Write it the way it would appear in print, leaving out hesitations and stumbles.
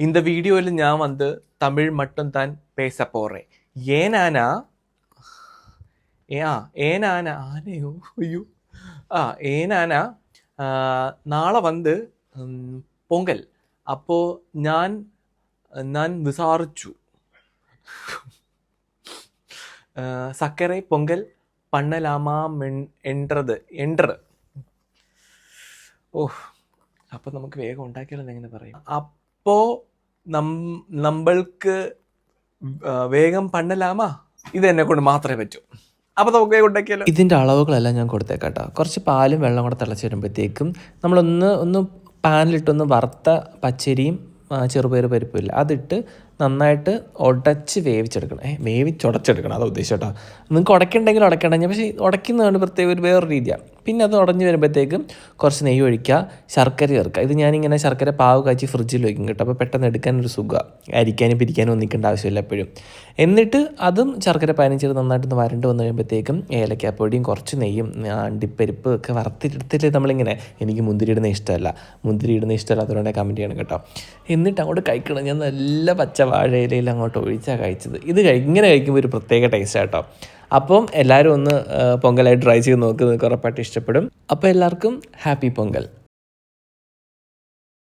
இந்த வீடியோவில் நான் வந்து தமிழ் மட்டும்தான் பேச போகிறேன். ஏனானா ആനയോ അയ്യോ ഏനാന നാളെ വന്ന് പൊങ്കൽ. അപ്പോൾ ഞാൻ വിസാരിച്ചു സക്കരെ പൊങ്കൽ പണ്ണലാമാ എൻട്രത്. അപ്പോൾ നമുക്ക് വേഗം ഉണ്ടാക്കിയാലെന്ന് എങ്ങനെ പറയും? അപ്പോൾ നമ്മൾക്ക് വേഗം പണ്ണലാമാ, ഇത് എന്നെ കൊണ്ട് മാത്രമേ പറ്റൂ. അപ്പോൾ നമുക്ക് വേഗം ഉണ്ടാക്കിയാലോ. ഇതിൻ്റെ അളവുകളെല്ലാം ഞാൻ കൊടുത്തേക്കാട്ടോ. കുറച്ച് പാലും വെള്ളം കൂടെ തിളച്ച് വരുമ്പോഴത്തേക്കും നമ്മളൊന്ന് പാനിലിട്ടൊന്ന് വറുത്ത പച്ചരിയും ചെറുപയർ പരിപ്പില്ല അതിട്ട് നന്നായിട്ട് ഉടച്ച് വേവിച്ചെടുക്കണം. വേവിച്ചുടച്ചെടുക്കണം, അതാ ഉദ്ദേശം കേട്ടോ. നിങ്ങൾക്ക് ഉടക്കുണ്ടെങ്കിൽ ഉടക്കണ്ട, പക്ഷേ ഉടയ്ക്കുന്നതാണ് പ്രത്യേക ഒരു വേറൊരു രീതിയാണ്. പിന്നെ അത് ഉടഞ്ഞ് വരുമ്പോഴത്തേക്കും കുറച്ച് നെയ്യ് ഒഴിക്കുക, ശർക്കര ചേർക്കുക. ഇത് ഞാനിങ്ങനെ ശർക്കര പാവ് കാച്ചി ഫ്രിഡ്ജിൽ വയ്ക്കും കേട്ടോ. അപ്പോൾ പെട്ടെന്ന് എടുക്കാനൊരു സുഖമാണ്, അരിക്കാനും പിരിക്കാനും ഒന്നിക്കേണ്ട ആവശ്യമില്ല എപ്പോഴും. എന്നിട്ട് അതും ശർക്കര പാനും ചേർത്ത് നന്നായിട്ടൊന്ന് വരണ്ട് വന്ന് കഴിയുമ്പോഴത്തേക്കും ഏലക്കാപ്പൊടിയും കുറച്ച് നെയ്യും അണ്ടിപ്പരിപ്പ് ഒക്കെ വറുത്തിട്ട് നമ്മളിങ്ങനെ, എനിക്ക് മുന്തിരി ഇടുന്ന ഇഷ്ടമല്ലാത്തതുകൊണ്ട് കമൻറ്റ് ചെയ്യണം കേട്ടോ. എന്നിട്ട് അങ്ങോട്ട് കഴിക്കണം. ഞാൻ നല്ല പച്ച വാഴയിലയിൽ അങ്ങോട്ട് ഒഴിച്ചാണ് കഴിച്ചത്. ഇത് ഇങ്ങനെ കഴിക്കുമ്പോൾ ഒരു പ്രത്യേക ടേസ്റ്റ് കേട്ടോ. അപ്പം എല്ലാവരും ഒന്ന് പൊങ്കലായിട്ട് ട്രൈ ചെയ്ത് നോക്ക്, നിങ്ങൾക്ക് ഉറപ്പായിട്ട് ഇഷ്ടപ്പെടും. അപ്പോൾ എല്ലാവർക്കും ഹാപ്പി പൊങ്കൽ.